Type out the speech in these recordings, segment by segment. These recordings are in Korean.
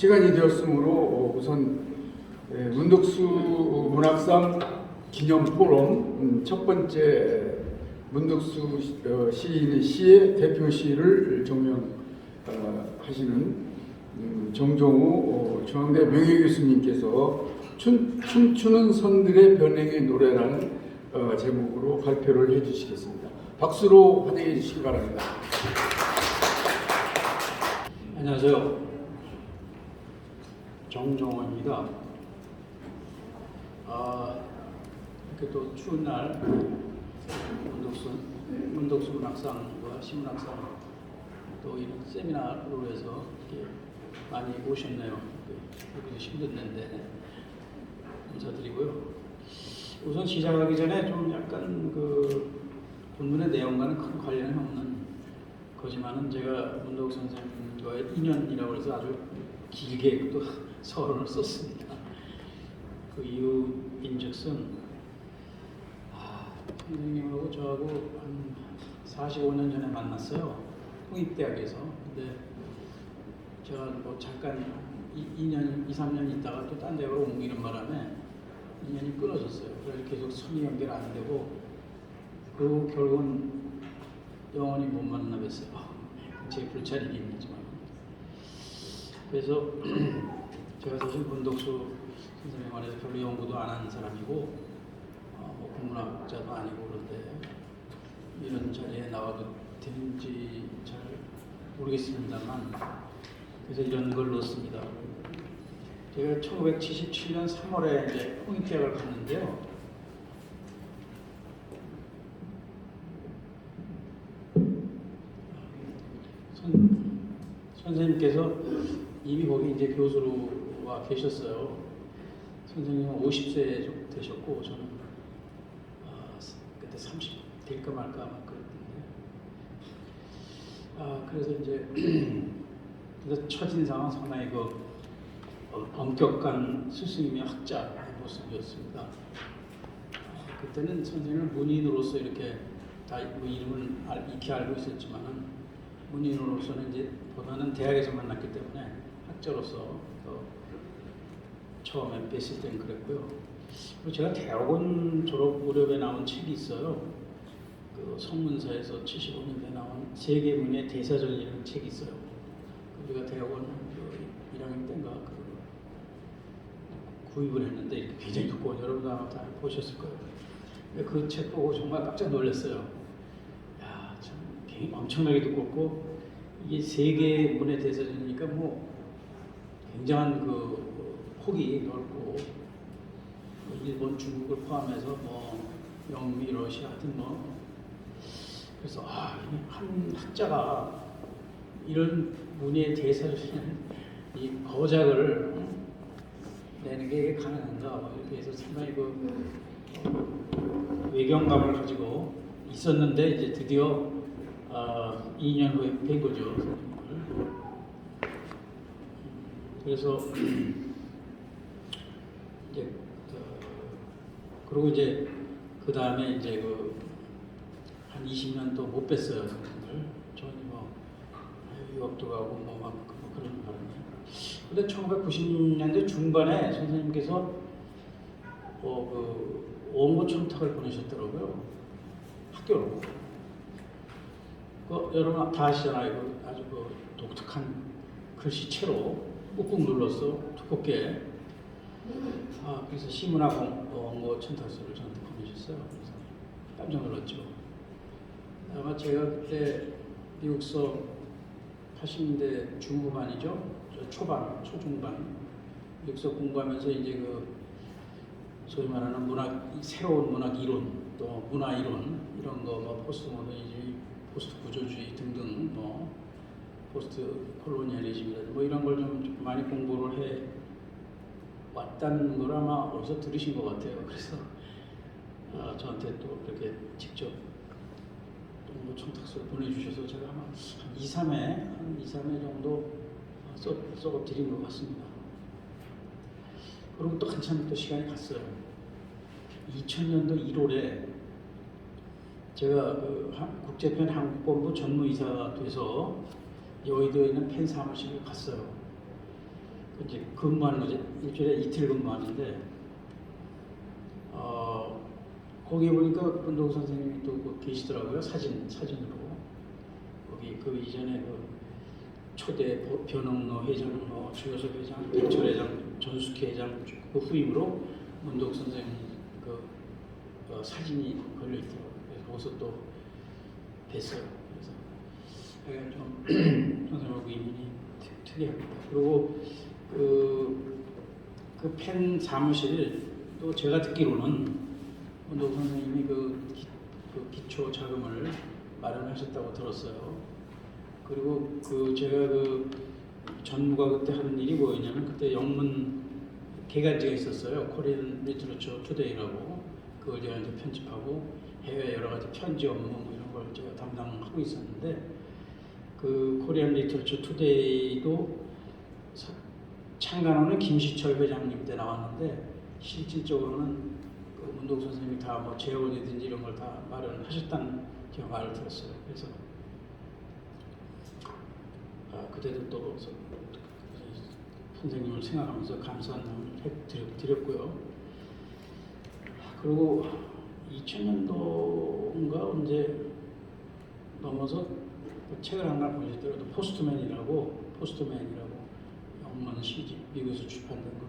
시간이 되었으므로 우선 문덕수 문학상 기념 포럼 첫 번째 문덕수 시인의 시의 대표 시를 종영하시는 정종우 중앙대 명예교수님께서 춤추는 선들의 변행의 노래라는 제목으로 발표를 해주시겠습니다. 박수로 환영해 주시기 바랍니다. 안녕하세요. 정종호입니다. 이렇게 또 추운 날 문덕수 문학상과 시문학상 또 이런 세미나로 해서 이렇게 많이 오셨네요. 여기도 힘든데 감사드리고요. 우선 시작하기 전에 좀 약간 그 본문의 내용과는 큰 관련이 없는 거지만은 제가 문덕수 선생님과의 인연이라고 해서 아주 길게 또 서론을 썼습니다. 그 이유인즉슨 선생님하고 저하고 한 45년 전에 만났어요. 홍익대학에서. 근데 제가 뭐 잠깐 2년, 2, 3년 있다가 또 딴 데로 옮기는 바람에 인연이 끊어졌어요. 그래서 계속 선의 연결 안 되고 그리고 결국은 영원히 못 만나 뵀어요. 제 불찰이겠지만. 그래서 제가 사실 문덕수 선생님 관해서 별로 연구도 안 하는 사람이고 뭐 국문학자도 아니고 그런데 이런 자리에 나와도 되는지 잘 모르겠습니다만 그래서 이런 걸 넣었습니다. 제가 1977년 3월에 이제 홍익대학을 갔는데요. 선생님께서 이미 거기 이제 교수로 와 계셨어요. 선생님은 50세 좀 되셨고 저는 그때 30 될까 말까 막 그랬는데 그래서 이제 그래서 첫인상은 상당히 그 엄격한 스승이며 학자의 모습이었습니다. 그때는 선생님을 문인으로서 이렇게 다 뭐 이름을 익히 알고 있었지만은 문인으로서는 이제 보다는 대학에서 만났기 때문에 학자로서 처음에 뵀을 때는 그랬고요. 그리고 제가 대학원 졸업 무렵에 나온 책이 있어요. 그 성문사에서 75년대에 나온 세계문예 대사전이라는 책이 있어요. 우리가 대학원 1학년 때인가 구입을 했는데 이렇게 굉장히 두꺼워. 여러분도 아마 다 보셨을 거예요. 근데 그 책 보고 정말 깜짝 놀랐어요. 야, 참 엄청나게 두껍고 이게 세계문예 대사전이니까 뭐 굉장한 그 폭이 넓고 일본, 중국을 포함해서 뭐 영미, 러시아 하여튼 뭐 그래서 한 학자가 이런 문예 대사전이라는 이 거작을 내는 게 가능한가 이렇게 해서 상당히 그 외경감을 가지고 있었는데 이제 드디어 2년 후에 뵌 거죠. 그래서 이제 그리고 이제 그 다음에 이제 그 한 20년 또 못 뵀어요. 저는 뭐 유학도 가고 뭐 그런 바람에. 근데 1990년대 중반에 선생님께서 그 원고 청탁을 보내셨더라고요. 학교로. 여러분 다 아시잖아요. 그 아주 그 독특한 글씨체로 꾹꾹 눌러서 두껍게. 그래서 시문학 원고 청탁서를 저한테 보내셨어요. 그래서 깜짝 놀랐죠. 아마 제가 그때 미국서 80년대 중후반이죠. 초반, 초중반 미국서 공부하면서 이제 그 소위 말하는 새로운 문학 이론, 또 문화 이론 이런 거 뭐 포스트 모더니즘, 포스트 구조주의 등등 뭐 포스트 콜로니얼리즘이라든지 뭐 이런 걸 좀 많이 공부를 해 왔다는 걸 아마 어디서 들으신 것 같아요. 그래서 저한테 또 그렇게 직접 뭐 청탁서를 보내주셔서 제가 아마 한 2, 3회 정도 써 드린 것 같습니다. 그리고 또 한참 또 시간이 갔어요. 2000년도 1월에 제가 그 국제팬 한국본부 전무이사가 돼서 여의도에 있는 팬 사무실을 갔어요. 이제 근무하는 거죠. 일주일에 이틀 근무하는데 거기 보니까 문도국 선생님이 또 계시더라고요. 사진으로. 거기 그 이전에 그 초대 변홍로 회장, 주요섭 회장, 백철 회장, 전숙희 회장 그 후임으로 문도국 선생님 그 사진이 걸려 있더라고요. 그래서 거기서 또 뵀어요. 그래서 좀 선생님하고 인연이 특이합니다. 그리고 그 펜 사무실 또 제가 듣기로는 문도국 선생님이 그 기초 자금을 마련하셨다고 들었어요. 그리고 제가 그 전무가 그때 하는 일이 뭐였냐면 그때 영문 개간지가 있었어요. 코리안 리터러처 투데이라고. 그걸 제가 이제 편집하고 해외 여러 가지 편지 업무 뭐 이런 걸 제가 담당하고 있었는데 그 코리안 리터러처 투데이도 창간호는 김시철 회장님 때 나왔는데 실질적으로는 그 문도국 선생님이 다 뭐 재원이든지 이런 걸 다 마련하셨다는 제가 말을 들었어요. 그래서 그때도 또 선생님을 생각하면서 감사한 마음을 드렸고요. 그리고 2000년도인가 언제 넘어서 책을 하나 보셨더라도 포스트맨이라고 영문 시집 미국에서 출판된 걸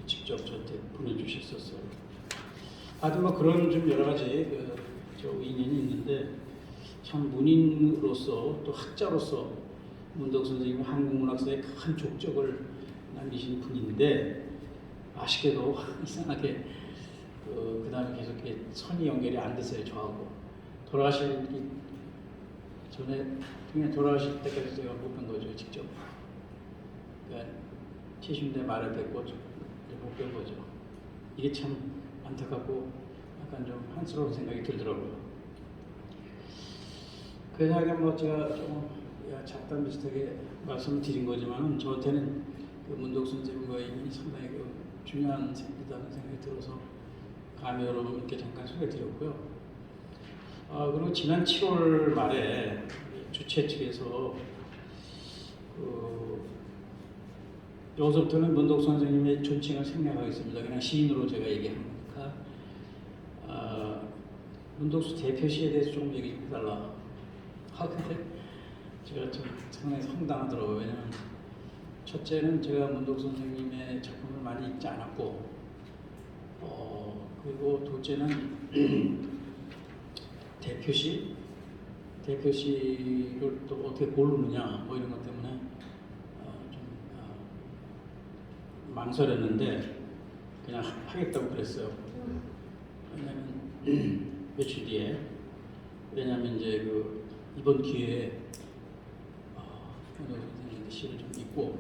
직접 저한테 보내주셨었어요. 하여튼 뭐 그런 좀 여러 가지 저 인연이 있는데 참 문인으로서 또 학자로서 문도국 선생님이 한국문학사에 큰 족적을 남기신 분인데 아쉽게도 이상하게 그 다음에 계속 선이 연결이 안 됐어요. 저하고 돌아가시기 전에 그냥 돌아가실 때까지 제가 못 뵌 거죠. 직접. 그러니까 70대 말에 뵙고 못 뵌 거죠. 이게 참 안타깝고 약간 좀 한스러운 생각이 들더라고요. 그래서 뭐 제가 좀 잡담 비슷하게 말씀을 드린 거지만 저한테는 그 문도국 선생님과의 인연이 상당히 중요한 생기다는 생각이 들어서 감히 여러분께 잠깐 소개드렸고요. 그리고 지난 7월 말에 주최 측에서 여기서부터는 문도국 선생님의 존칭을 생략하겠습니다. 그냥 시인으로 제가 얘기합니다. 문도국 대표시에 대해서 조금 얘기 좀 해달라. 근데 제가 좀 상당히 황당하더라고요. 왜냐면 첫째는 제가 문도국 선생님의 작품을 많이 읽지 않았고 그리고 둘째는 대표시를 또 어떻게 고르느냐 뭐 이런 것 때문에 좀 망설였는데 그냥 하겠다고 그랬어요. 왜냐면 며칠 뒤에 왜냐면 이제 이번 기회에 문도국 선생님의 시를 좀 읽고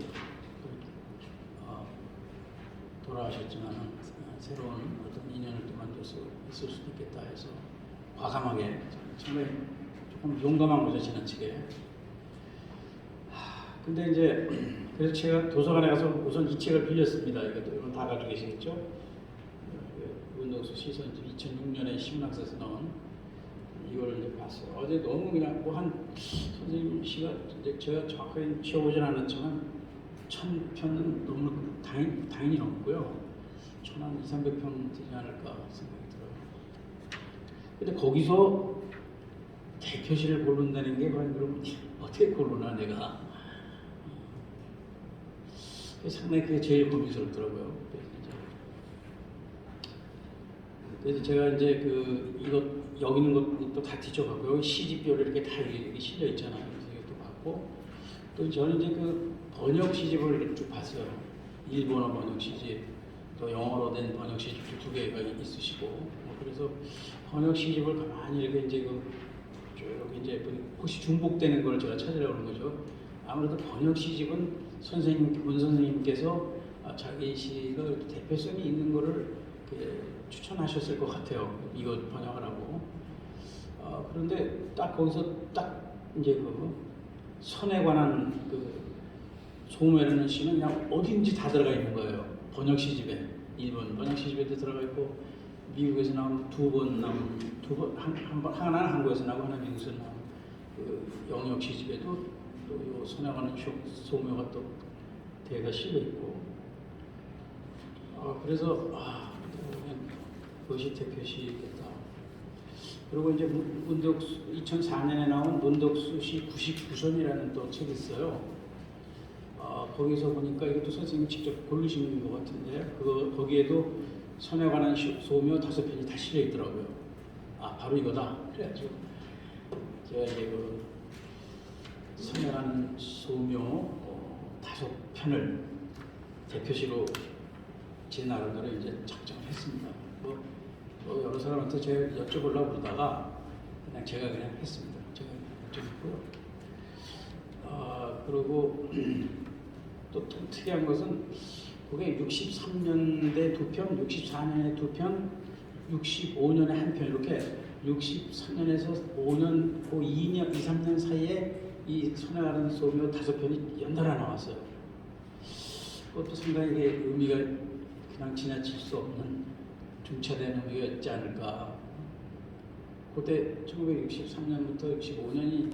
돌아가셨지만 새로운 어떤 인연을 또 만들 수 있을 수도 있겠다 해서 과감하게 정말 조금 용감한 거죠. 지나치게. 근데 이제 그래서 제가 도서관에 가서 우선 이 책을 빌렸습니다. 이건 다 가지고 계시겠죠? 문도국 시선 2006년에 신문학사에서 나온 이걸 이제 봤어요. 어제 너무 그냥 한 선생님 시가 이제 제가 정확하게 지어보진 않았지만 1000편은 너무 당연히 넘고요. 1000한 200~300편 되지 않을까 생각이 들어요. 근데 거기서 대표시를 고른다는 게 과연 그럼 어떻게 고르나 내가 상당히 그게 제일 고민스럽더라고요. 그래서 제가 이제 여기 있는 것도 다 뒤져봤고요. 시집별로 이렇게 다 이렇게 실려 있잖아요. 그래서 이것도 봤고 또 저는 이제 번역 시집을 이렇게 쭉 봤어요. 일본어 번역 시집, 또 영어로 된 번역 시집도 2개가 있으시고 그래서 번역 시집을 가만히 이렇게 이제 쭉 이제 혹시 중복되는 걸 제가 찾으려고 하는 거죠. 아무래도 번역 시집은 문 선생님께서 자기 시가 대표성이 있는 거를 추천하셨을 것 같아요. 이거 번역하라고. 그런데 딱 거기서 딱 이제 선에 관한 소묘라는 시는 그냥 어딘지 다 들어가 있는 거예요. 번역 시집에. 일본 번역 시집에도 들어가 있고 미국에서 나온 2번 나온 하나는 한국에서 나오고 하나는 미국에서 나온 영역 시집에도 또 요 선에 관한 소묘가 또 대가 실려 있고, 그래서 그것이 대표시겠다. 그리고 이제 문덕수 2004년에 나온 문덕수시 99선이라는 또 책이 있어요. 거기서 보니까 이것도 선생님이 직접 고르신 것 같은데 거기에도 선에 관한 소묘 5편이 다 실려 있더라고요. 바로 이거다. 그래가지고 제가 이제 그 선에 관한 소묘 5편을 대표시로 제 나름대로 이제 작정을 했습니다. 뭐 여러 사람한테 제가 여쭤보려고 그러다가 제가 그냥 했습니다. 제가 여쭤봤고요. 그리고 또 특이한 것은 그게 63년대 2편, 64년에 2편, 65년에 1편 이렇게 63년에서 5년, 그 2년, 2, 3년 사이에 이 손에 가는 소묘 5편이 연달아 나왔어요. 그것도 상당히 의미가 그냥 지나칠 수 없는 중차대한 의미가 있지 않을까. 그때 1963년부터 65년이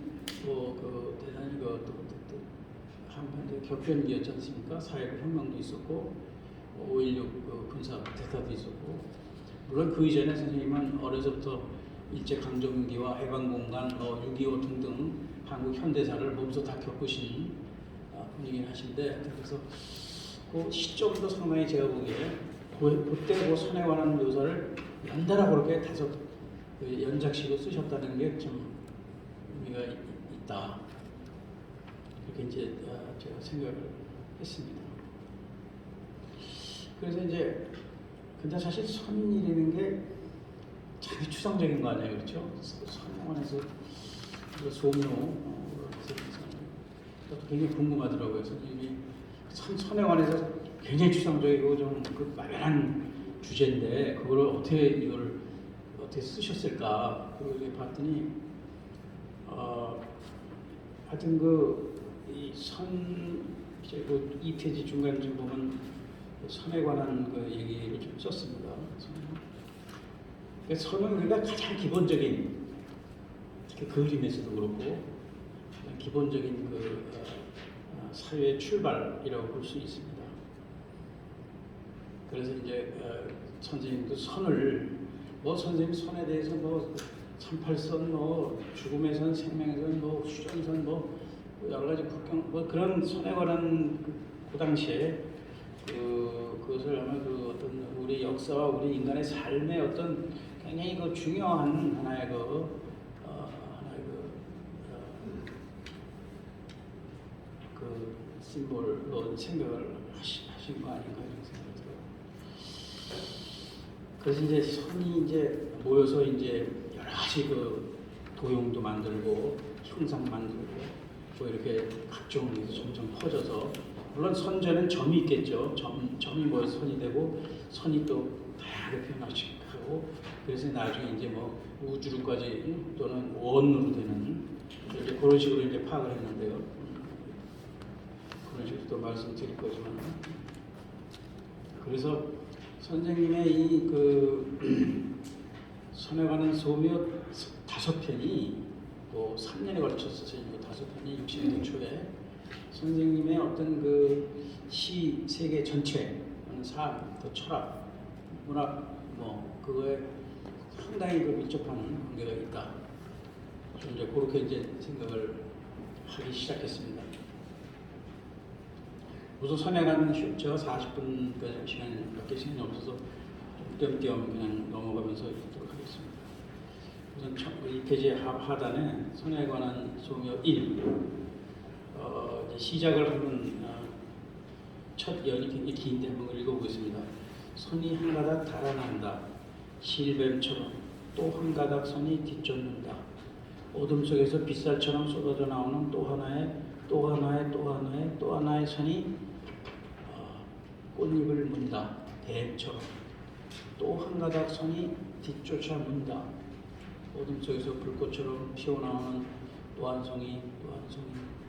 뭐 대단히 한반도 격변기였지 않습니까? 4.19 혁명도 있었고 5.16 군사 대타도 있었고, 물론 그 이전에 선생님은 어려서부터 일제강점기와 해방공간, 6.25 등등 한국 현대사를 몸소 다 겪으신 분이긴 하신데, 그래서 그 시점도 상당히 제가 보기에 그때 그 선에 관한 묘사를 연달아 그렇게 5 연작식으로 쓰셨다는 게 좀 의미가 있다. 이렇게 이제 제가 생각을 했습니다. 그래서 이제 근데 사실 선이라는 게 참 추상적인 거 아니에요, 그렇죠? 선에서 소묘 그것도 굉장히 궁금하더라고요. 선생님이 선에 관해서 굉장히 추상적이고 좀 그 막연한 주제인데 그걸 이걸 어떻게 쓰셨을까? 그걸 봤더니 하여튼 이선 2페이지 중간 좀 보면 선에 관한 그 얘기를 좀 썼습니다. 그러니까 선은 우리가 가장 기본적인, 특히 그림에서도 그렇고 가장 기본적인 사회의 출발이라고 볼 수 있습니다. 그래서 이제 선생님도 선을 선생님 선에 대해서 38선, 죽음의 선, 생명의 선, 휴전선, 여러 가지 국경, 그런 선에 관한 그 당시에 그것을 아마 어떤 우리 역사와 우리 인간의 삶의 어떤 굉장히 중요한 하나의 심볼로 생각을 하신 거 아닌가 이런 생각이 들어요. 그래서 이제 선이 이제 모여서 이제 여러 가지 도용도 만들고 형상 만들고 또 이렇게 각종 점점 퍼져서, 물론 선전엔 점이 있겠죠. 점이 모여서 선이 되고 선이 또 다양하게 변화하고, 그래서 나중에 이제 우주로까지 또는 원으로 되는 이제 그런 식으로 이제 파악을 했는데요. 그런 식으로 또 말씀드릴 거지만, 그래서 선생님의 이 선에 관한 소묘 5편이 또 3년에 걸쳐서 선생님 5편이 60년 초에 선생님의 어떤 시 세계 전체, 삶, 또 철학, 문학 그거에 상당히 밀접한 관계가 있다. 이제 그렇게 이제 생각을 하기 시작했습니다. 우선 선에 가는 제가 40분까지 시간밖에 없어서 좀 띄엄띄엄 그냥 넘어가면서 읽도록 하겠습니다. 우선 이 페이지 하단에 선에 관한 소묘 1 시작을 하는 첫 연이 굉장히 긴데 한번 읽어보겠습니다. 선이 한 가닥 달아난다. 실뱀처럼 또 한 가닥 선이 뒤쫓는다. 어둠 속에서 빗살처럼 쏟아져 나오는 또 하나의 선이 꽃잎을 문다. 뱀처럼 또 한 가닥 선이 뒤쫓아 문다. 어둠 속에서 불꽃처럼 피어나오는 또 한 송이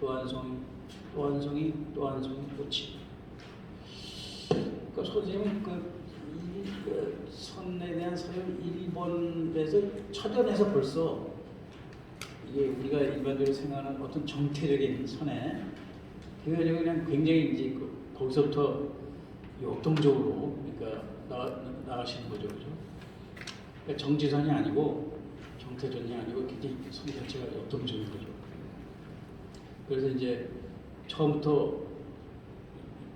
꽃이. 그러니까 선생님은 선에 대한 사연 1번에서 첫연에서 벌써 이게 우리가 일반적으로 생각하는 어떤 정태적인 선에 그냥 굉장히 이제 거기서부터 역동적으로 그러니까 나가시는 거죠, 그죠? 그러니까 정지선이 아니고 정태전이 아니고 굉장히 선 자체가 역동적인 거죠. 그래서 이제 처음부터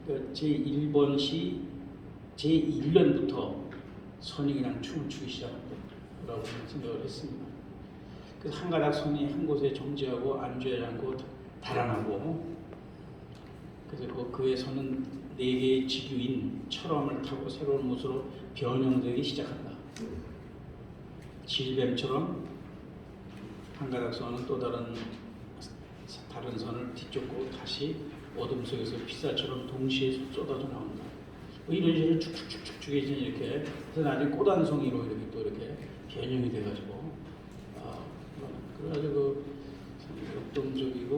그러니까 제1번 시 제1년부터 선이 그냥 춤을 추기 시작한 거라고 생각을 했습니다. 그래서 한 가닥 선이 한 곳에 정지하고 안주하지 않고 달아나고, 그래서 그의 선은 네 개의 지규인 철암을 타고 새로운 모습으로 변형되기 시작한다. 질뱀처럼 한 가닥 선은 또 다른 선을 뒤쫓고 다시 어둠 속에서 피사처럼 동시에 쏟아져 나온다. 뭐 이런 식으로 쭉쭉쭉쭉 이렇게 그래서 나중에 꽃안송이로 이렇게 또 이렇게 변형이 돼가지고 그래가지고 역동적이고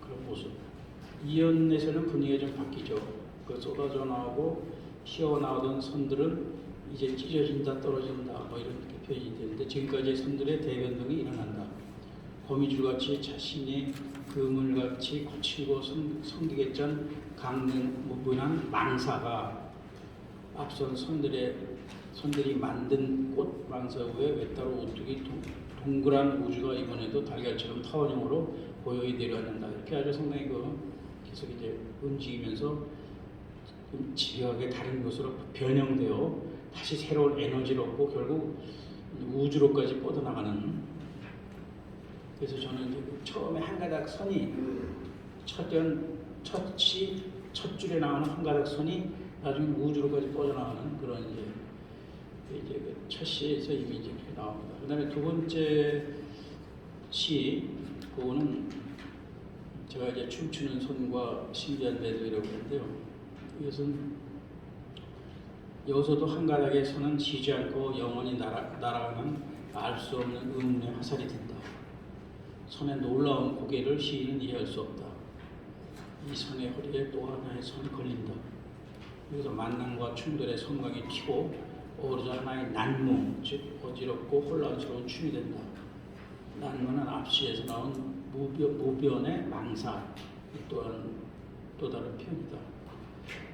그런 모습. 이연에서는 분위기가 좀 바뀌죠. 그 쏟아져 나오고 튀어 나오던 선들은 이제 찢어진다, 떨어진다, 뭐 이런 표현이 되는데 지금까지의 선들의 대변동이 일어난다. 거미줄같이 자신이 그물같이 거칠고 성기겠전 강릉무분한 망사가 앞선 선들이 만든 꽃 망사 위에 외따로 우뚝이 동그란 우주가 이번에도 달걀처럼 타원형으로 고요히 내려앉는다. 이렇게 아주 상당히 계속 이제 움직이면서 집요하게 다른 것으로 변형되어 다시 새로운 에너지를 얻고 결국 우주로까지 뻗어나가는. 그래서 저는 이제 처음에 한 가닥 선이 첫 줄에 나오는 한 가닥 선이 나중에 우주로까지 뻗어나가는 그런 이제 첫 시에서 이미 이제 나옵니다. 그다음에 두 번째 시 그거는 제가 이제 춤추는 손과 신비한 매듭이라고 하는데요. 이것은 여기서도 한 가닥의 선은 쉬지 않고 영원히 날아가는 알 수 없는 의문의 화살이 된다. 선의 놀라운 고개를 시인은 이해할 수 없다. 이 선의 허리에 또 하나의 선이 걸린다. 여기서 만남과 충돌의 섬광이 튀고 어우러져 하나의 난무, 즉 어지럽고 혼란스러운 춤이 된다. 난무는 앞시에서 나온 무변의 망사, 또한 또 다른 표현이다.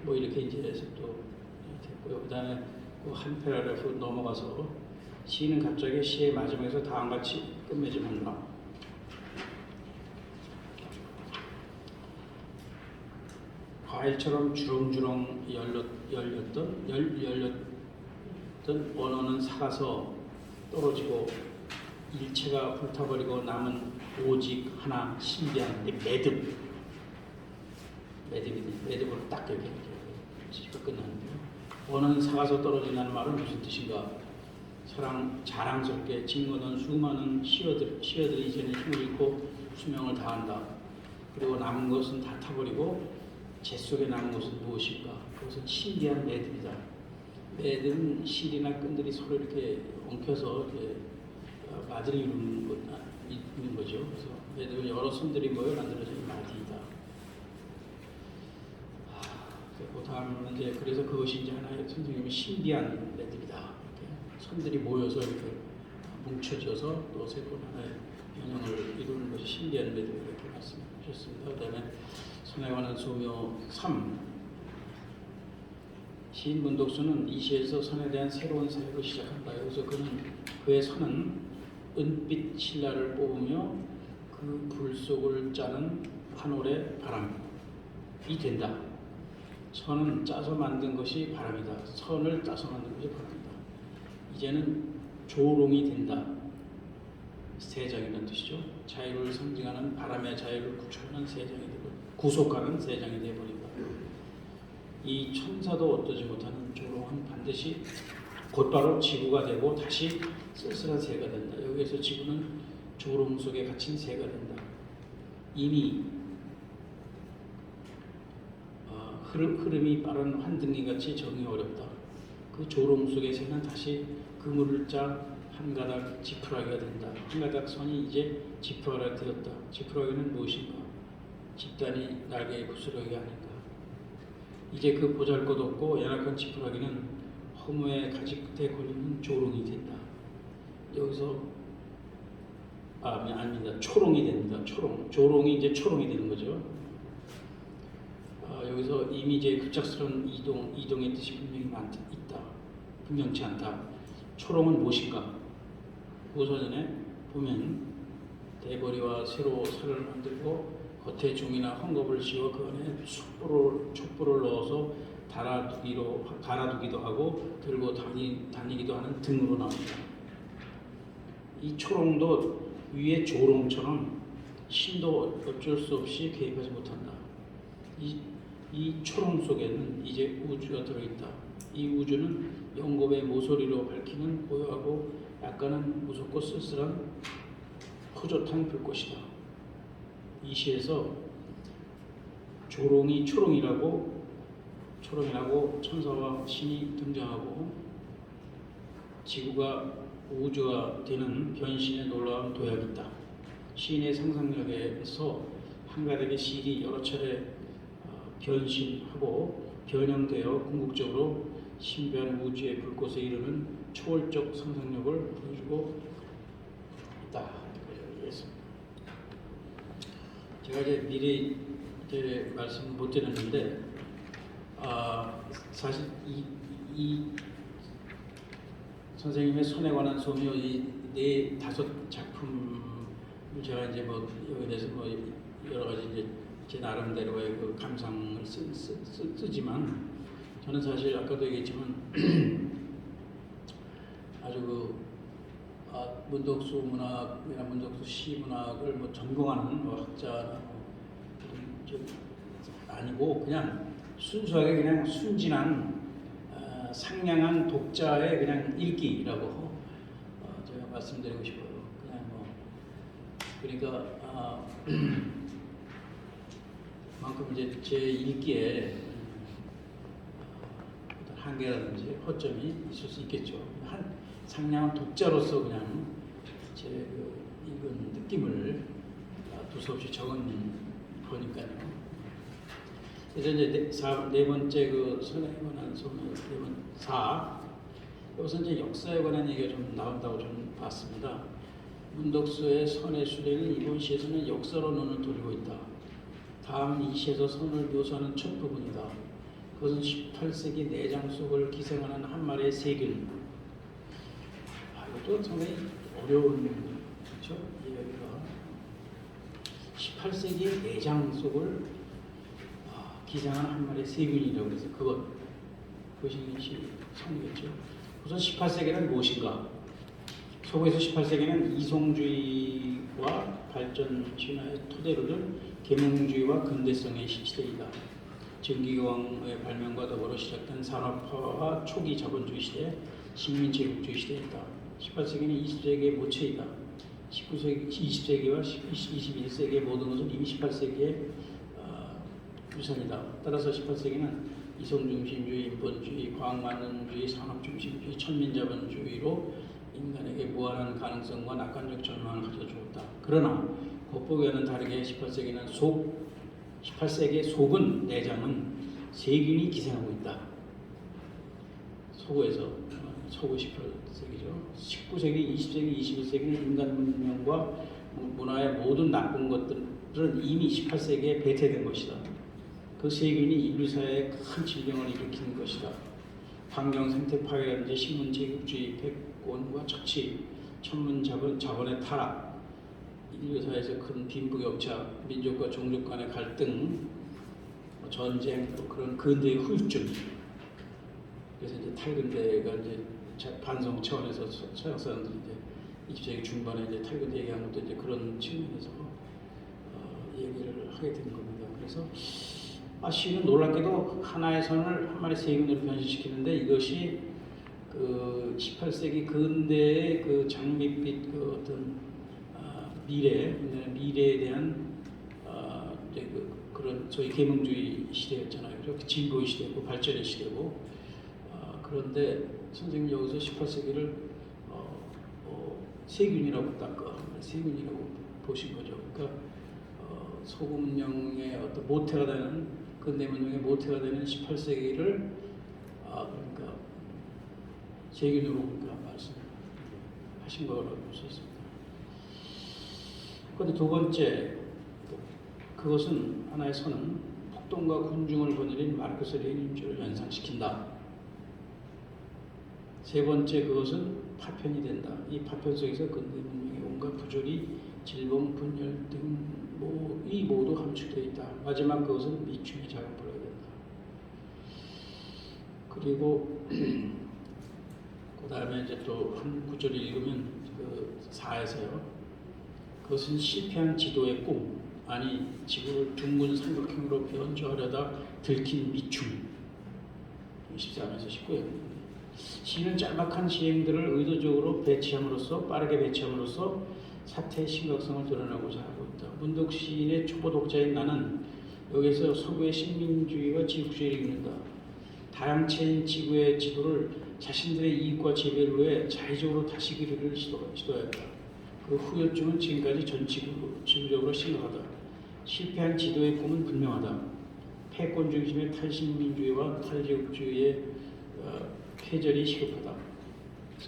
뭐 이렇게 이제 해석도 됐고요. 그 다음에 한 패러그래프 넘어가서 시인은 갑자기 시의 마지막에서 다음같이 끝맺음한다. 과일처럼 주렁주렁 열렸던 원어는 삭아서 떨어지고 일체가 불타버리고 남은 오직 하나 신비한 매듭으로 딱 이렇게 시가 끝나는데요. 원어는 삭아서 떨어진다는 말은 무슨 뜻인가? 자랑스럽게 징거던 수많은 시어들이 이제는 힘을 잃고 수명을 다한다. 그리고 남은 것은 다 타버리고 재 속에 남은 것은 무엇일까? 그것은 신비한 매듭이다. 매듭은 실이나 끈들이 서로 이렇게 엉켜서 이렇게 마디를 이루는 거죠. 그래서 매듭은 여러 선들이 모여 만들어진 마디이다. 그 다음은 이제 그래서 그것이 이제 하나의 선생님의 신비한 매듭이다. 이렇게 선들이 모여서 이렇게 뭉쳐져서 또 새로운 하나의 변형을 이루는 것이 신비한 매듭 이렇게 말씀하셨습니다. 그다음에 선에 관한 소묘 3. 시인 문독수는 이 시에서 선에 대한 새로운 사역을 시작한다. 여기서 그의 선은 은빛 신라를 뽑으며 그 불 속을 짜는 한올의 바람이 된다. 선은 짜서 만든 것이 바람이다. 선을 짜서 만든 것이 바람이다. 이제는 조롱이 된다. 세장이라는 뜻이죠. 자유를 상징하는 바람의 자유를 구축하는 세장이 되고 구속하는 세장이 되어버린다. 이 천사도 얻지 못하는 조롱은 반드시 곧바로 지구가 되고 다시 쓸쓸한 새가 된다. 여기에서 지구는 조롱 속에 갇힌 새가 된다. 이미 흐름이 빠른 환등기같이 정이 어렵다. 그 조롱 속의 새는 다시 그물을 짜 한 가닥 지푸라기가 된다. 한 가닥 선이 이제 지푸라기가 되었다. 지푸라기는 무엇인가? 집단이 날개의 부스러기가 아닌가? 이제 그 보잘것없고 연약한 지푸라기는 허무의 가지 끝에 걸리는 조롱이 된다. 여기서 아닙니다. 초롱이 됩니다. 조롱이 이제 초롱이 되는 거죠. 여기서 이미지의 급작스러운 이동의 뜻이 있다. 분명치 않다. 초롱은 무엇인가? 고사전에 보면 대보리와 새로 살을 만들고 겉에 종이나 헝겊을 씌워 그 안에 촛불을 넣어서 달아두기도 하고 들고 다니기도 하는 등으로 나옵니다. 이 초롱도 위의 조롱처럼 신도 어쩔 수 없이 개입하지 못한다. 이 초롱 속에는 이제 우주가 들어있다. 이 우주는 영겁의 모서리로 밝히는 고요하고 약간은 무섭고 쓸쓸한 푸젓한 불꽃이다. 이 시에서 조롱이 초롱이라고 천사와 신이 등장하고 지구가 우주가 되는 변신의 놀라운 도약이 있다. 시인의 상상력에서 한가닥의 시일이 여러 차례 변신하고 변형되어 궁극적으로 신비한 우주의 불꽃에 이르는 초월적 상상력을 보여주고 있다. 얘기했습니다. 제가 이제 미리 말씀 못 드렸는데 사실 이 선생님의 손에 관한 소묘 이 4-5 작품을 제가 이제 뭐 여기 대해서 뭐 여러 가지 이제 제 나름대로의 그 감상을 쓰지만 저는 사실 아까도 얘기했지만 아주 문덕수 문학이나 문덕수 시 문학을 뭐 전공하는 학자나 아니고 그냥 순수하게 그냥 순진한 상냥한 독자의 그냥 읽기라고 제가 말씀드리고 싶어요. 그냥 뭐 그러니까 만큼 이제 제 읽기에 어떤 한계라든지 허점이 있을 수 있겠죠. 한 상냥한 독자로서 그냥 제 읽은 느낌을 두서없이 적은 거니까요. 그래서 이제 네 번째 그 선에 관한 소문, 4. 여기서 이제 역사에 관한 얘기가 좀 나온다고 좀 봤습니다. 문덕수의 선의 수레는 이번 시에서는 역사로 눈을 돌리고 있다. 다음 이 시에서 선을 묘사하는 첫 부분이다. 그것은 18세기 내장 속을 기생하는 한 마리의 세균. 이것도 상당히 어려운 그렇죠? 이야기가 18세기 내장 속을 기생하는 한 마리의 세균이라고 해서 그것이 성이겠죠. 우선 18세기는 무엇인가? 서구에서 18세기는 이성주의와 발전 진화의 토대로 둔 계몽주의와 근대성의 시대이다. 정기왕의 발명과 더불어 시작된 산업화와 초기 자본주의 시대, 식민제국주의 시대이다. 18세기는 20세기의 모체이다. 19세기, 20세기와 21세기의 모든 것은 이미 18세기의 유산이다. 따라서 18세기는 이성중심주의, 인본주의, 과학만능주의, 산업중심주의, 천민자본주의로 인간에게 무한한 가능성과 낙관적 전망을 가져주었다. 그러나 겉보기와는 다르게 18세기의 속은 내장은 세균이 기생하고 있다. 서구 18세기죠. 19세기, 20세기, 21세기는 인간 문명과 문화의 모든 나쁜 것들은 이미 18세기에 배태된 것이다. 그 세균이 인류사회에 큰 질병을 일으키는 것이다. 환경 생태 파괴라든지 신문 제국주의, 백권과 착취, 천문 자본의 타락, 인류사회에서 큰 빈부격차, 민족과 종족 간의 갈등, 전쟁, 그런 근대의 후유증. 그래서 이제 탈근대가 이제 반성 차원에서 서양 사람들이 이제 20세기 중반에 이제 탈근대 얘기한 것도 이제 그런 측면에서 얘기를 하게 된 겁니다. 그래서 시는 놀랍게도 하나의 선을 한 마리 세균으로 변신시키는데 이것이 그 18세기 근대의 그 장밋빛 그 어떤 미래에 대한 이제 그런 소위 계몽주의 시대였잖아요. 그렇게 진보의 시대고 발전의 시대고 그런데 선생님 여기서 18세기를 세균이라고 세균이라고 보신 거죠. 그러니까 소금 문명의 어떤 모태가 되는 근대 문명의 모태가 되는 18세기를 그러니까 세균으로 그러니까 말씀하신 거라고 볼 수 있습니다. 그런데 두 번째 그것은 하나의 선은 활동과 군중을 거느린 마르크스 레닌주의를 연상시킨다. 세 번째, 그것은 파편이 된다. 이 파편 속에서 근대 문명의 온갖 부조리, 질병, 분열 등 이 모두 함축되어 있다. 마지막, 그것은 미충의 작업을 해야 된다. 그리고 그 다음에 이제 또 한 구절을 읽으면 그 4에서요. 그것은 실패한 지도의 꿈, 아니 지구를 둥근 삼각형으로 변조하려다 들킨 미충. 14에서 19에. 시는 짤막한 시행들을 의도적으로 빠르게 배치함으로써 사태의 심각성을 드러나고자 하고 있다. 문득 시인의 초보 독자인 나는 여기서 서구의 식민주의와 지국주의를 읽는다. 다양체인 지구의 지도를 자신들의 이익과 재배를 위해 자의적으로 다시 그리를 시도했다. 그 후유증은 지금까지 전 지구적으로 심각하다. 실패한 지도의 꿈은 분명하다. 패권 중심의 탈식민주의와 탈지국주의의 쾌절이 시급하다.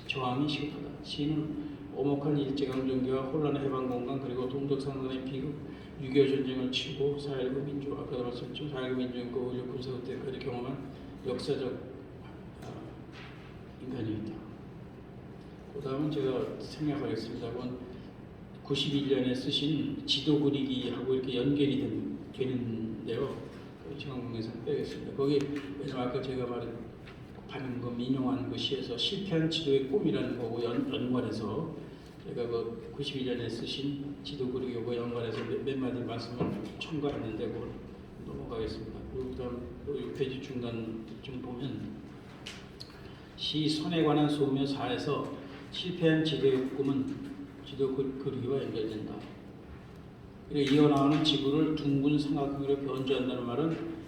저항이 시급하다. 시인은 오목한 일제강점기와 혼란의 해방공간, 그리고 동족상간의 비극, 6.25 전쟁을 치고 4.19 민주화, 아까 말씀드렸죠. 4.19 민주화, 5.16 군사 때까지 경험한 역사적 인간이었다. 그 다음은 제가 생략하겠습니다. 그건 91년에 쓰신 지도 그리기하고 이렇게 연결이 되는데요. 중앙공에서 빼겠습니다. 거기 왜냐면 아까 제가 방금 인용한 그 시에서 실패한 지도의 꿈이라는 거고 연관해서 제가 그 91년에 쓰신 지도 그리기하고 연관해서 몇 마디 말씀을 첨가했는데 그걸 넘어가겠습니다. 그다음 6페이지 중간쯤 보면 시 선에 관한 소묘 4에서 실패한 지도의 꿈은 지도 그리기와 연결된다. 그리고 이어나오는 지구를 둥근 삼각형으로 변조한다는 말은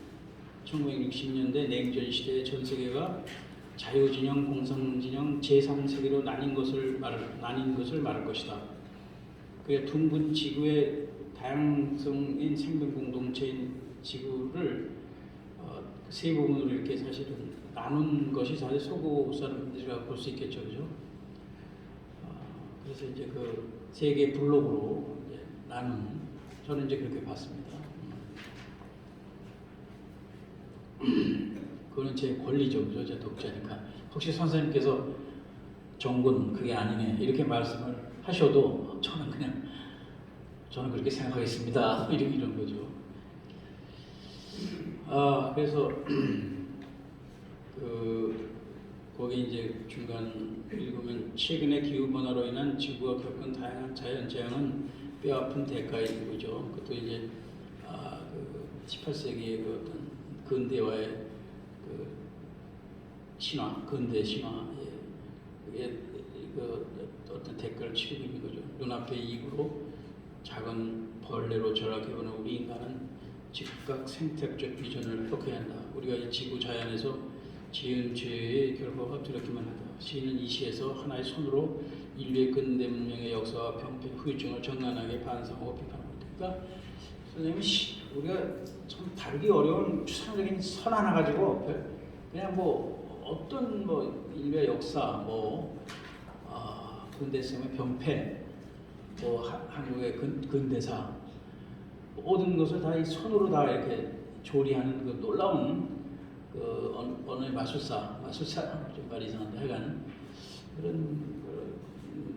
1960년대 냉전 시대의 전 세계가 자유진영, 공산진영, 제3세계로 나뉜 것을 말할 것이다. 그 둥근 지구의 다양성인 생명 공동체인 지구를 세 부분으로 이렇게 사실은 나눈 것이 사실 서구 사람들이라고 볼 수 있겠죠, 그죠? 그래서 이제 그 세 개의 블록으로 이제 나눈, 저는 이제 그렇게 봤습니다. 그거는 제 권리죠, 그죠? 제 독자니까. 혹시 선생님께서 정군 그게 아니네 이렇게 말씀을 하셔도 저는 그렇게 생각하겠습니다. 이런 거죠. 그래서 거기 이제 중간 읽으면 최근의 기후 변화로 인한 지구가 겪은 다양한 자연 재앙은 뼈아픈 대가인 거죠. 그것도 이제 18세기의 그 어떤 근대화의 그 신화, 근대 신화의 그 어떤 대가를 치르고 있는 거죠. 눈앞의 이익으로 작은 벌레로 절약해보는 우리 인간은 즉각 생태적 비전을 회복해야 한다. 우리가 이 지구 자연에서 지은 죄의 결과가 두렵기만 하다. 시인은 이 시에서 하나의 손으로 인류의 근대 문명의 역사와 병폐 후유증을 정난하게 반성하고 비판하고 있다. 그러니까 선생님이 우리가 참 다루기 어려운 추상적인 선 하나 가지고 그냥 어떤 인류의 역사, 근대성의 병폐, 한국의 근대사 모든 것을 다 이 손으로 다 이렇게 조리하는 그 놀라운 그 언어의 마술사 좀 말이 이상한데 하여간 그런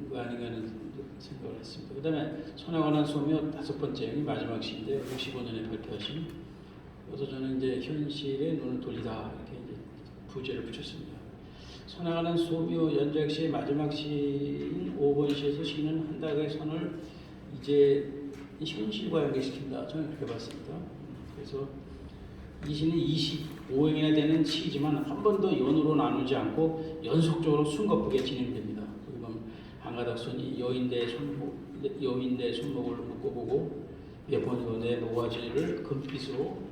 거 아닌가 하는 생각을 했습니다. 그 다음에 손에 관한 소묘 5번째 마지막 시인데 55년에 발표하신, 그래서 저는 이제 현실에 눈을 돌리다 이렇게 이제 부제를 붙였습니다. 손에 관한 소묘 연작 시의 마지막 시인 5번 시에서 시인은 한 닭의 손을 이제 현실과 연결시킨다. 저는 그렇게 봤습니다. 그래서 이 시는 25행이나 되는 시지만 한 번도 연으로 나누지 않고 연속적으로 숨가쁘게 진행됩니다. 그리고 한가닥 손이 여인대의 손목을 묶어보고 몇 번이고 내 모가지를 금빛으로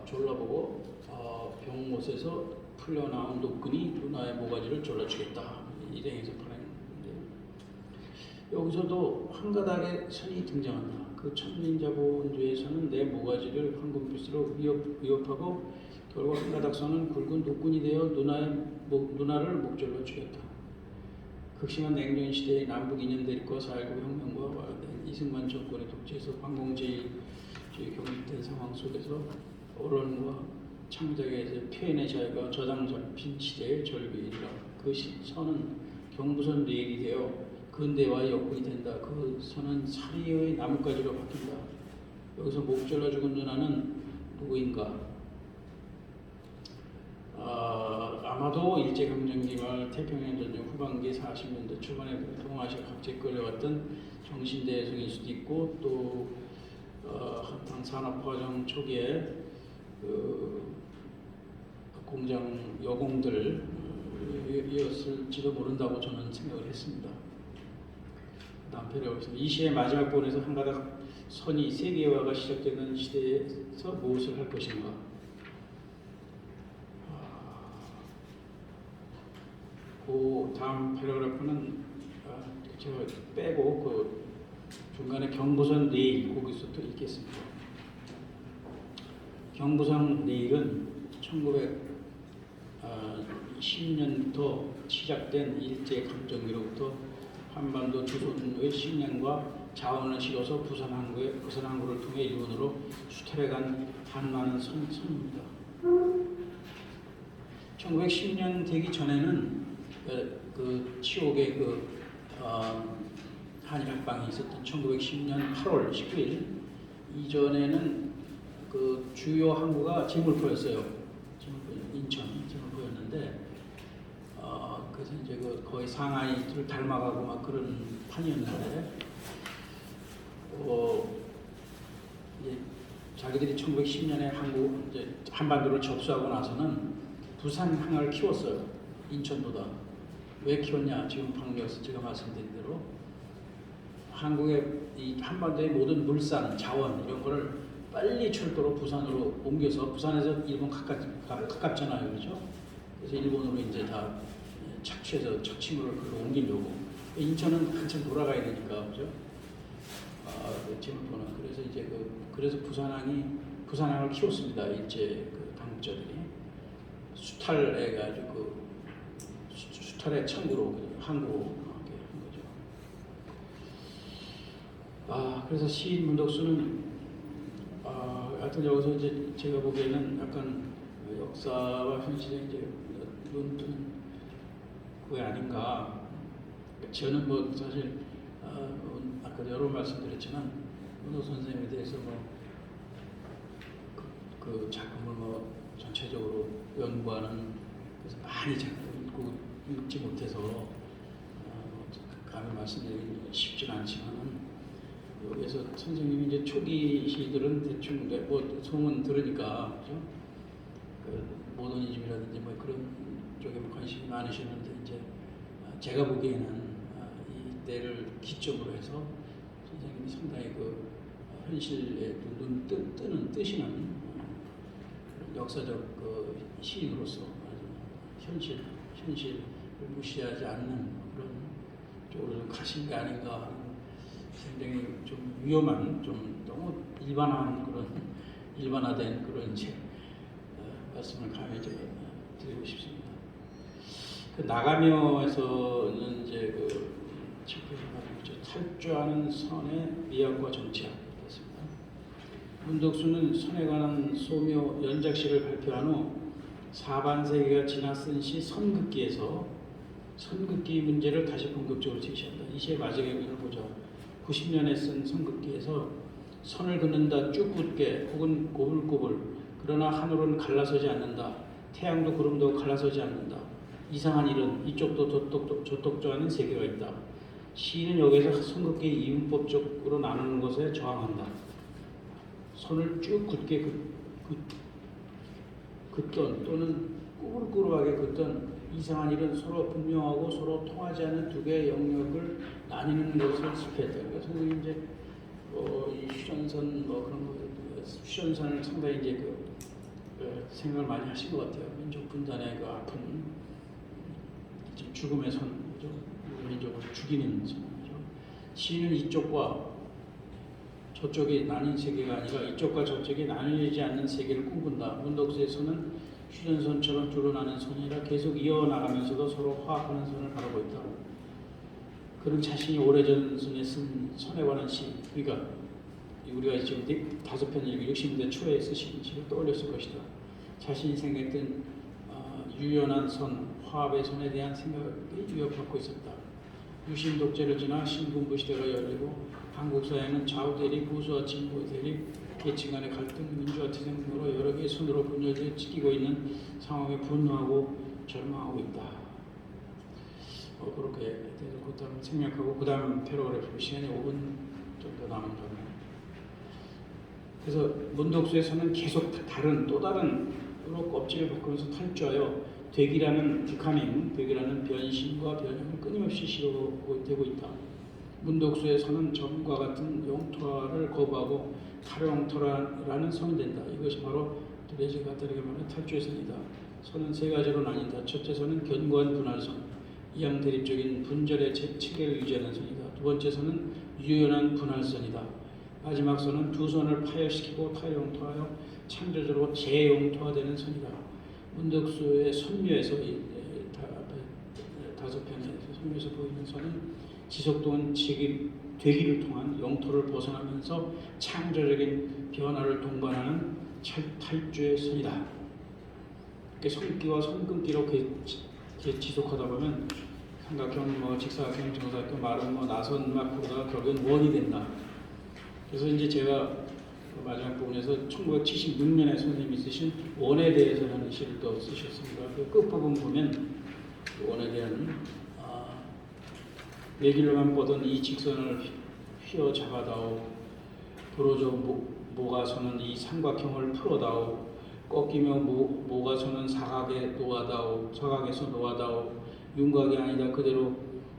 졸라보고 병못에서 풀려나온 노끈이 누나의 모가지를 졸라주겠다. 일행에서 파는데 여기서도 한 가닥의 선이 등장한다. 그 천민자본주에서는 내 모가지를 황금빛으로 위협하고 결국 한 가닥 선은 굵은 노끈이 되어 누나를 목졸로 죽였다. 극심한 냉전 시대의 남북 인연 대립과 4.19 혁명과 이승만 정권의 독재에서 황공 제1 경직된 상황 속에서 언론과 창작의 표현의 자유가 저당 잡힌 시대의 절기이라 그 선은 경부선 레일이 되어 근대화의 여건이 된다. 그 선은 사리의 나뭇가지로 바뀐다. 여기서 목 잘라 죽은 누나는 누구인가? 아마도 일제강점기 말 태평양전쟁 후반기 40년대 초반에 동아시아 갑자기 끌려갔던 정신대성일 수도 있고 또 한탕 산업화정 초기에 공장 여공들이었을지도 모른다고 저는 생각을 했습니다. 남편이 없습니다. 이 시의 마지막 부분에서 한 가닥 선이 세계화가 시작되는 시대에서 무엇을 할 것인가? 그 다음 패러그래프는 제가 빼고 그 중간에 경부선 내일 거기서 또 읽겠습니다. 경부선 내일은 1910년부터 시작된 일제 강점기로부터 한반도 조선의 식량과 자원을 실어서 부산 항구를 통해 일본으로 수탈해간 한많은 선입니다. 1910년 되기 전에는 그 치옥의 한일 합방이 있었던 1910년 8월 19일 이전에는 그 주요 항구가 제물포였어요. 인천 제물포였는데 그래서 이제 그 거의 상하이를 닮아가고 막 그런 판이었는데 이제 자기들이 1910년에 한국 이제 한반도를 접수하고 나서는 부산 항을 키웠어요. 인천보다. 왜 키웠냐? 지금 방금 제가 말씀드린 대로 한국의 이 한반도의 모든 물산, 자원 이런 거를 빨리 철도로 부산으로 옮겨서 부산에서 일본 가깝잖아요, 그렇죠? 그래서 일본으로 이제 다 착취해서 착취물을 그걸로 옮기려고 인천은 한참 돌아가야 되니까, 그렇죠? 제물포는 그래서 이제 그래서 부산항을 키웠습니다. 일제 당국자들이 수탈해가지고 수탈의 창구로 항구로 하게 한 거죠. 그래서 시인 문덕수는 하여튼 여기서 이제 제가 보기에는 약간 역사와 현실의 이제 논두는 그게 아닌가. 저는 뭐 사실 아까 여러 말씀드렸지만 문덕수 선생님에 대해서 그 작품을 전체적으로 연구하는 그래서 많이 읽지 못해서 감히 말씀드리기 쉽진 않지만은 여기서 선생님이 이제 초기 시들은 대충 소문 들으니까 그죠? 모더니즘이라든지 그런 쪽에 관심이 많으셨는데 이제 제가 보기에는 이때를 기점으로 해서 선생님이 상당히 현실에 눈 뜨시는 역사적 시인으로서 현실을 무시하지 않는 그런 쪽으로 좀 가신 게 아닌가 하는 굉장히 좀 위험한, 좀 너무 일반화된 그런 말씀을 감히 제가 드리고 싶습니다. 나가며에서는 이제 탈주하는 선의 미학과 정치학이었습니다. 문덕수는 선에 관한 소묘 연작시를 발표한 후 사반세기가 지나 쓴 시 선긋기에서 선긋기 문제를 다시 본격적으로 제시한다. 이 시의 마지막에 보자. 90년에 쓴 선긋기에서 선을 긋는다 쭉 굳게 혹은 꼬불꼬불 그러나 하늘은 갈라서지 않는다. 태양도 구름도 갈라서지 않는다. 이상한 일은 이쪽도 저쪽도 하는 세계가 있다. 시인은 여기서 선긋기 이분법적으로 나누는 것에 저항한다. 손을 쭉 굳게 긋던 또는 꾸불꾸불하게 긋던 이상한 일은 서로 분명하고 서로 통하지 않는 두 개의 영역을 나뉘는 것을 실패했다. 그러니까 선생님 이제 이 휴전선 그런 거 휴전선을 상당히 이제 생각을 많이 하신 것 같아요. 민족 분단의 아픈 죽음의 선, 그죠? 민족을 죽이는 선이죠. 시인은 이쪽과 저쪽이 나뉜 세계가 아니라 이쪽과 저쪽이 나뉘지 않는 세계를 꿈꾼다. 문덕수의 선은 휴전선처럼 줄어나는 선이라 계속 이어나가면서도 서로 화합하는 선을 바라고 있다. 그는 자신이 오래전 선에 쓴 선에 관한 시, 그러니까 우리가 지금 5편 읽기 60년대 초에 쓰신 시를 떠올렸을 것이다. 자신이 생각했던 유연한 선, 화합의 선에 대한 생각이 위협받고 있었다. 유신 독재를 지나 신군부 시대가 열리고 한국 사회는 좌우대립, 보수와 진보 대립, 계층 간의 갈등, 민주화 투쟁 등으로 여러 개의 선으로 분열되어 찢기고 있는 상황에 분노하고 절망하고 있다. 그렇게 그 다음 생략하고 그 다음 패러그래프 시간이 5분 정도 남은 거네요. 그래서 문독수에서는 계속 또 다른 껍질을 바꾸면서 탈주하여 득이라는 변신과 변형을 끊임없이 시도되고 있다. 문독수에서는 전과 같은 영토화를 거부하고 탈영토라는 선이 된다. 이것이 바로 드레즈 가타르게 말하는 탈주의 선이다. 선은 세 가지로 나뉜다. 첫째 선은 견고한 분할선, 이양대립적인 분절의 체계를 유지하는 선이다. 두 번째 선은 유연한 분할선이다. 마지막 선은 두 선을 파열시키고 탈영토하여 창조적으로 재영토화되는 선이다. 문덕수의 선묘에서 5편의 선묘에서 보이는 선은 지속동안 되기를 통한 영토를 벗어나면서 창조적인 변화를 동반하는 탈주의 선이다. 선기와 선끊기로 지속하다 보면 삼각형, 직사각형, 정사각형, 말은 나선 앞으로다가 결국은 원이 된다. 그래서 이제 제가 그 마지막 부분에서 1976년에 선생님이 쓰신 원에 대해서라는 시를 또 쓰셨습니다. 그 끝부분 보면 그 원에 대한 매길로만 뻗은 이 직선을 휘어잡아다오, 부러져 모가서는 이 삼각형을 풀어다오, 꺾이며 모가서는 사각에서 놓아다오, 윤곽이 아니다 그대로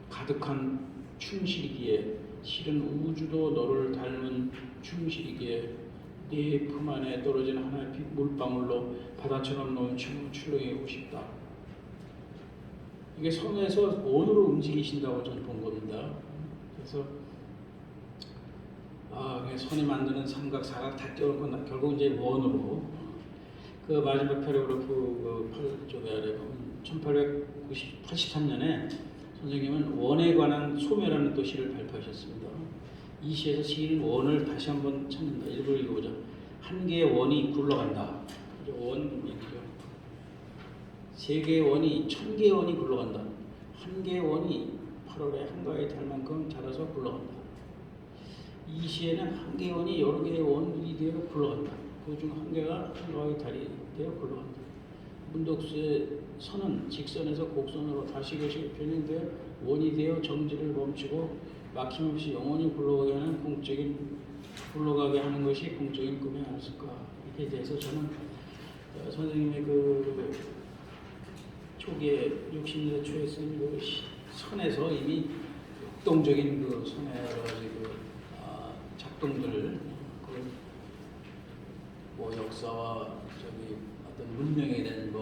가득한 충실이기에, 실은 우주도 너를 닮은 충실이기에, 네 품 안에 떨어진 하나의 물방울로 바다처럼 넘치고 출렁이고 싶다. 이게 선에서 원으로 움직이신다고 저는 본 겁니다. 그래서 선이 만드는 삼각, 사각 다 떼어놓고 결국 이제 원으로. 그 마지막 패러그래프 그 8쪽에 아래 보면 1883년에 선생님은 원에 관한 소멸하는 또 시를 발표하셨습니다. 이 시에서 시인 원을 다시 한번 찾는다. 일부러 읽어보자. 한 개의 원이 굴러간다. 원 얘기죠. 세 개의 원이 1000개의 원이 굴러간다. 한 개의 원이 8월에 한가위에 달 만큼 자라서 굴러간다. 이 시에는 한 개의 원이 여러 개의 원이 되어 굴러간다. 그 중 한 개가 한가위에 달이 되어 굴러간다. 문독수의 선은 직선에서 곡선으로 다시 변형되어 원이 되어 정지를 멈추고 막힘없이 영원히 굴러가게 하는 것이 공적인 꿈이 아니었을까. 이에 대해서 저는 선생님의 그 초기에 60년대 초에 쓴 그 선에서 이미 역동적인 그 선의 여러 가지 작동들을 역사와 어떤 문명에 대한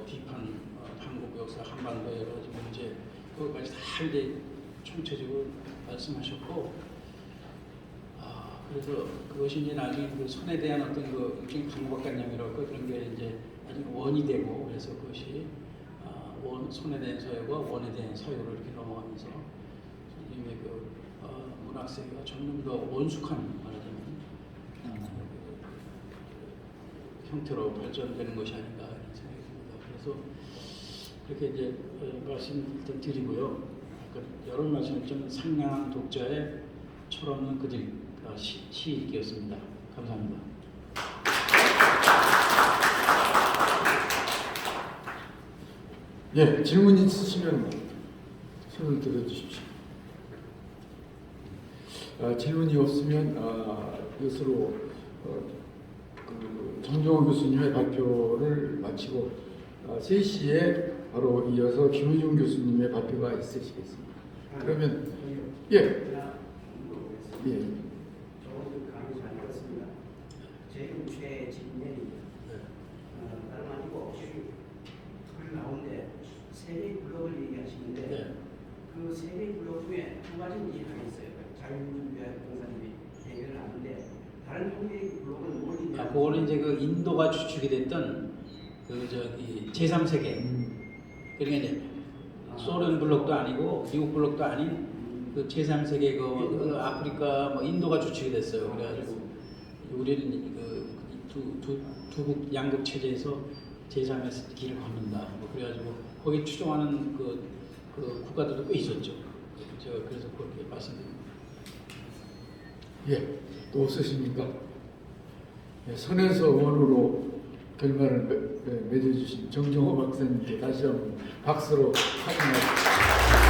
비판, 한국 역사, 한반도 여러 가지 문제 그것까지 다 이제 총체적으로 말씀하셨고, 그래서 그것이 이제 나중에 그 선에 대한 어떤 그 일종의 강박관념이라고 그런 게 이제 나중에 원이 되고, 그래서 그것이 선에 대한 사유와 원에 대한 사유로 이렇게 넘어가면서 선생님의 그 문학 세계가 점점 더 원숙한 말하자면 형태로 발전되는 것이 아닌가 이런 생각이 듭니다. 그래서 그렇게 이제 말씀 일단 드리고요. 여러 말씀 좀 상냥한 독자의 철없는 그들 시 읽기였습니다. 감사합니다. 예, 질문 있으시면 손을 들어주십시오. 질문이 없으면 이것으로 정종원 교수님의 발표를 마치고 3시에 바로 이어서 김의중 교수님의 발표가 있으시겠습니다. 그러면 예. 저도 강의 잘 들었습니다. 제 최진년입니다. 다름 아니고 글 나오는데 세계 블록을 얘기하시는데 그 세계 블록 중에 한 가지는 이해가 있어요. 자유민주주의 공사님이 얘기를 하는데 다른 형태의 블록은 뭘 얘기하는지. 그거는 이제 그 인도가 주축이 됐던 그 제3세계. 그러니까 이제 소련 블록도 아니고 미국 블록도 아닌 그 제3세계 그 아프리카 인도가 주축이 됐어요. 그래가지고 우리는 두국 양국 체제에서 제3의 길을 걷는다. 뭐 그래가지고 거기 추종하는 그 국가들도 꽤 있었죠. 제가 그래서 그렇게 말씀드립니다. 예, 또 없으십니까? 예, 선에서 원으로 결말을 맺어주신 정정호 박사님께 다시 한번 박수로 환영합니다.